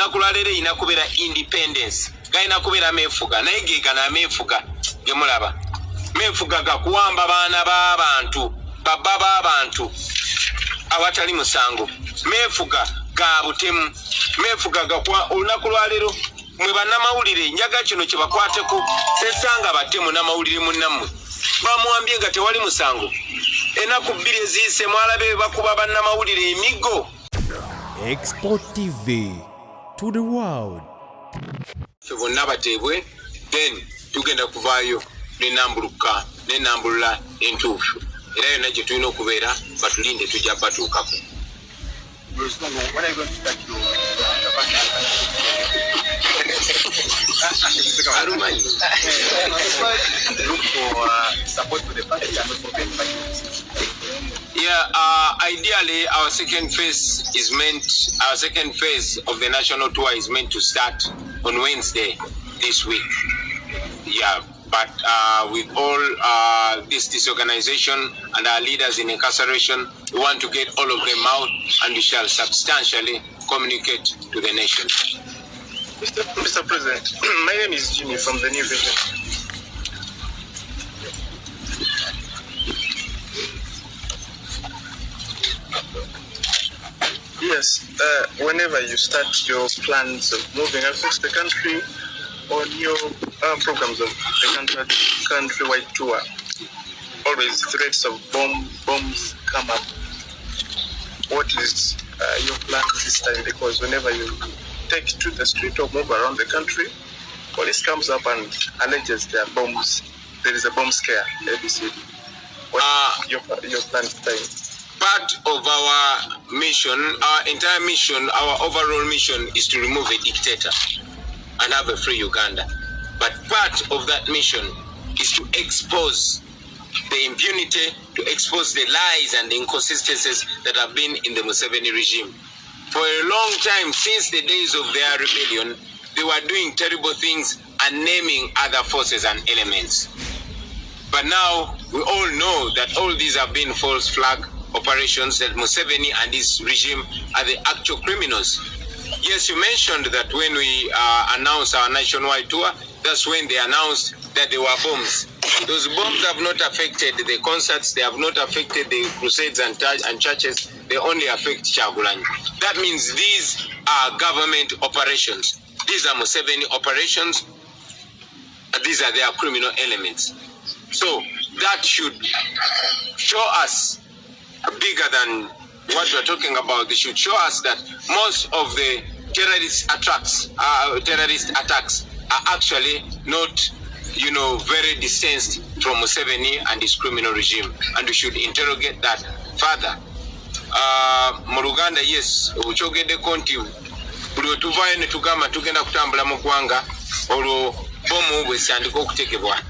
olunaku lwa leero ina kubeera independence galina kubeera meefuga naye geegana ameefuga gemulaba meefuga gakuwamba baana b'abantu baba b'abantu awatali musango meefuga ga butemu meefuga gakuwa olunaku lwa leero mwe bannamawulire njaga kino kye bakwateko sesanga batemu n'amawulire munnammwe bamuwambye nga tewali musango ennaku bbiri eziyise mwalabe bakuba bannamawulire emigo. Export TV to the world. Ffe bonna bateebwe then tugenda kuvaayo n'ennambuluka n'ennambulula entuufu era yonna gye tulina okubeera batulinde tujja batuukako. Ideally, our second phase of the national tour is meant to start on Wednesday this week. Yeah, but with all this disorganization and our leaders in incarceration, we want to get all of them out, and we shall substantially communicate to the nation. Mr. President, my name is Jimmy from the New Vision. Yes, whenever you start your plans of moving across the country on your programs of the countrywide tour, always threats of bombs come up. What is your plan this time? Because whenever you take to the street or move around the country, police comes up and alleges there are bombs. There is a bomb scare, ABC. What is your plan this time? Part of our mission, our entire mission, our overall mission is to remove a dictator and have a free Uganda. But part of that mission is to expose the impunity, to expose the lies and the inconsistencies that have been in the Museveni regime. For a long time, since the days of their rebellion, they were doing terrible things and naming other forces and elements. But now, we all know that all these have been false flag operations, that Museveni and his regime are the actual criminals. Yes, you mentioned that when we announced our nationwide tour, that's when they announced that there were bombs. Those bombs have not affected the concerts, they have not affected the crusades and churches, they only affect Kyagulanyi. That means these are government operations. These are Museveni operations, these are their criminal elements. So that should show us bigger than what we're talking about. They should show us that most of the terrorist attacks are actually not, very distanced from Museveni and his criminal regime, and we should interrogate that further. Muluganda, yes, uchogedeko nti buli wetuvayo ne tugamba tugenda kutambula mu ggwanga olwo bomu bwe zitandika okutegebwa.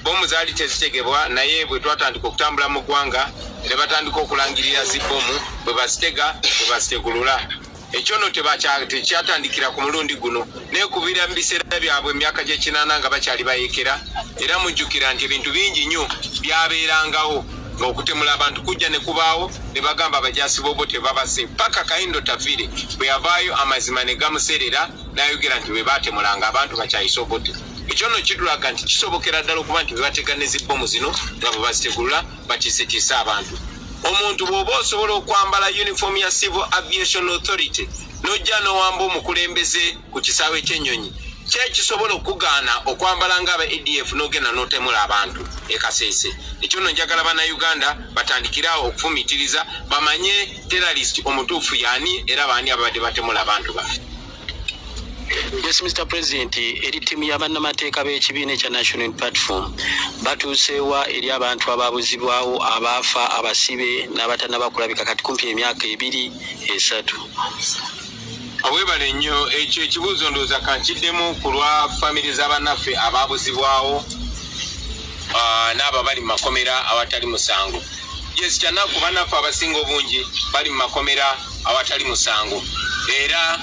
Bomu zaali tezitegebwa naye bwe twatandika okutambula mu ggwanga ne batandika okulangirira zibbomu bwe bazitega bwe bazitegulula. Ekyono tekyatandikira ku mulundi guno naye kuviira mu biseera byabwe emyaka gy'ekinaana nga bakyali bayeekera, era mujjukira nti ebintu bingi nnyo byabeerangawo ng'okutemula abantu kujja ne kubaawo ne bagamba abajaasi b'obo tebabase paka Kayindo Tafire bwe yavaayo amazima ne gamuserera n'ayogera nti bwe baatemulanga abantu bakyayise obote. Ekyono kitulaga nti kisobokera ddala okuba nti bwe bateeka ne zibbomu zino nga bwe bazitegulula bakiisetiisa abantu. Omuntu bw'oba osobola okwambala uniform ya Civil Aviation Authority n'ojja n'owamba omukulembeze ku kisaawe ky'ennyonyi, kyekisobola okugaana okwambala ng'aba ADF n'ogenda n'otemula abantu e Kasese. Ekyo nno njagala bannayuganda batandikirawo okufumiitiriza bamanye terrorist omutuufu y'ani era baani ababadde batemula abantu baffe. Yes, Mr. President, eri timu y'abannamateeka b'ekibiina ekya National Platform batuuseewa eri abantu abaabuzibwawo, abaafa, abasibe n'abatannaba kulabika kati kumpi emyaka 2-3. Awebale nnyo ekyo ekibuuzo ndowooza kankiddemu ku lwa famire z'abannaffe abaabuzibwawo n'abo bali mu makomera awatali musango. Yes, kyanaku bannaffe abasinga obungi bali mu makomera awatali musango, era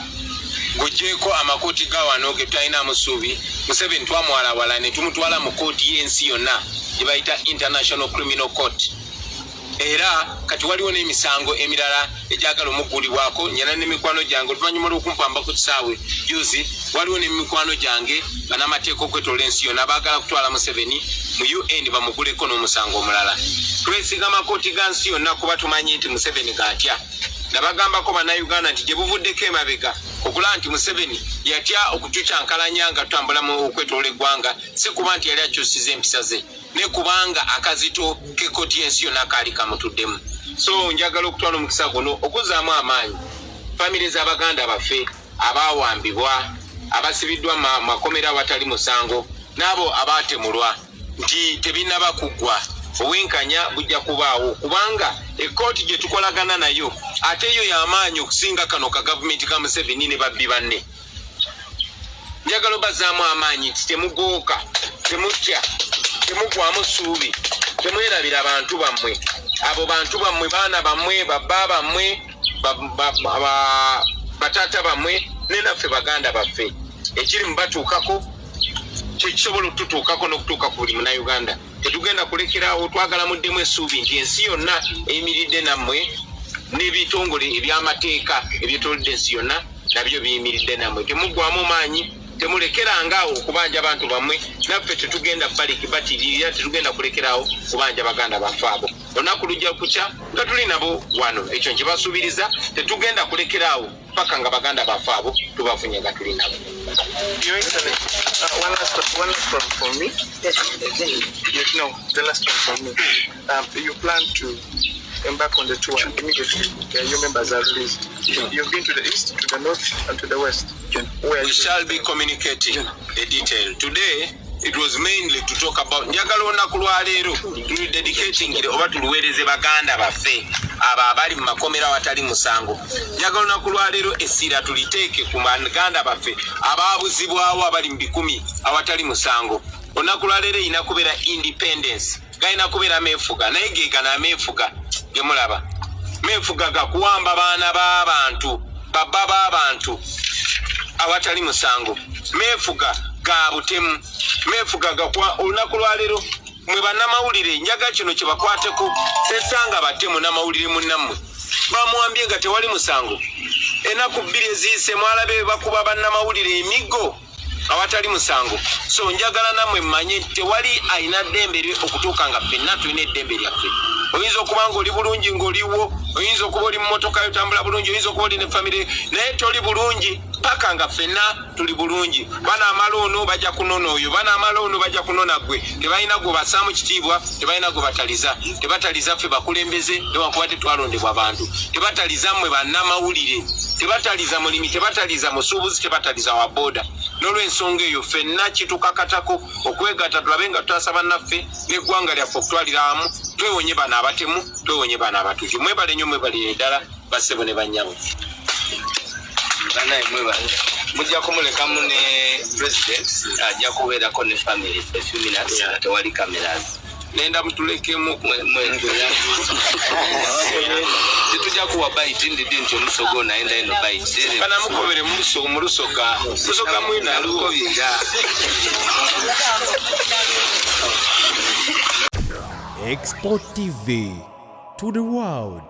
ng'oggyeko amakooti ga wano ge tutalinamu ssuubi. Museveni twamwalawala ne tumutwala mu kooti y'ensi yonna gye bayita International Criminal Court. era kati waliwo n'emisango emirala egyagala omugulibwako nyana n'emikwano gyange oluvannyuma lw'okumpamba ku kisaawe juzi waliwo n'emikwano gyange banamateeka okwetoola ensi yonna baagala kutwala Museveni mu UN bamuguleko n'omusango omulala. Twesiga amakooti ga nsi yonna kuba tumanyi nti Museveni gaatya. Nabagambako bannayuganda nti gye buvuddeko emabega okulaba nti Museveni yatya okukyukyankalanya nga tutambula mu okwetoola eggwanga si kuba nti yali akyusiza empisa ze ne kubanga akazito k'ekkooti y'ensi yonna kaali kamutuddemu. So njagala okutwala omukisa guno okuzzaamu amaanyi famire z'Abaganda baffe abaawambibwa abasibiddwa makomera awatali musango n'abo abaatemulwa nti tebinnaba kuggwa. Obwenkanya bujja kubaawo kubanga ekkooti gye tukolagana nayo ate yo y'amaanyi okusinga kano ka gavumenti ka Museveni ne babbi banne. Njagala obazzaamu amaanyi nti temugooka, temutya, temugwamu ssuubi, temwerabira abantu bammwe. Abo bantu bammwe baana bammwe babba bammwe bataata bammwe ne naffe Baganda baffe. Ekiri mu batuukako kyekisobola okututuukako n'okutuuka ku buli munnayuganda. Tetugenda kulekeraawo twagala muddemu essuubi nti ensi yonna eyimiridde nammwe n'ebitongole eby'amateeka ebyetoolodde ensi yonna nabyo biyimiridde nammwe. Temuggwamu maanyi, temulekerangaawo okubanja abantu bammwe. Naffe tetugenda batiririra, tetugenda kulekeraawo kubanja Baganda baffe abo. Olunaku lujja kukya nga tuli nabo wano. Ekyo nkibasuubiriza, tetugenda kulekeraawo paka nga Baganda baffe abo tubafunye nga tuli nabo. Your Excellency, one last one for me. Yes, no, the last one for me. You plan to embark on the tour immediately. Your members are released. You've been to the east, to the north, and to the west. We shall be communicating the detail. Today, it was mainly to talk about njagala olunaku lwaleero tuli dedicating oba tuluweereze Baganda baffe abo abali mu makomera awatali musango. Njagala olunaku lwaleero essira tuliteeke ku Baganda baffe abaabuzibwawo abali mu 100 awatali musango. Olunaku lwaleero erina kubeera independence, galina kubeera meefuga naye geegana ameefuga ge mulaba. Meefuga gakuwamba baana b'abantu, babba b'abantu awatali musango. Meefuga ga butemu, meefuga gakwa olunaku lwaleero mwe bannamawulire njaga kino kye bakwateko sesanga batemu n'amawulire munnammwe bamuwambye nga tewali musango. Ennaku 2 eziyise mwalabe bakuba bannamawulire emiggo awatali musango. So njagala nammwe mmanye tewali ayina ddembe lye okutuuka nga ffenna tulina eddembe lyaffe. Oyinza okuba ng'oli bulungi ng'oliwo, oyinza okuba oli mu mmotoka yotambula bulungi, oyinza okuba oli ne famire naye toli bulungi paka nga ffenna tuli bulungi. Bana amalono bajja kunona oyo, bana amalono bajja kunona gwe. Tebalina gwe bassaamu kitiibwa, tebalina gwe bataliza. Tebataliza ffe bakulembeze newankubadde twalondebwa abantu. Tebataliza mmwe bannamawulire, tebataliza mulimi, tebataliza musuubuzi, tebataliza wa booda. N'olw'ensonga eyo ffenna kitukakatako okwegatta tulabe nga tutasaba naffe n'eggwanga lyaffe okutwalira awamu twewonye bano abatemu, twewonye bano abatuuki. Mwebale nnyo, mwebale ddala bassebo ne bannyabo. Banaye mwebale. Mujja kumulekamu ne president ajja kubeerako ne family a few minutes nga tewali cameras. Nenda mutulekemu tujja kuwa baiti ndidi nti omusogo naenda eno baiti bana mukobere mu lusoga mwina lukobiga. Export TV to the world.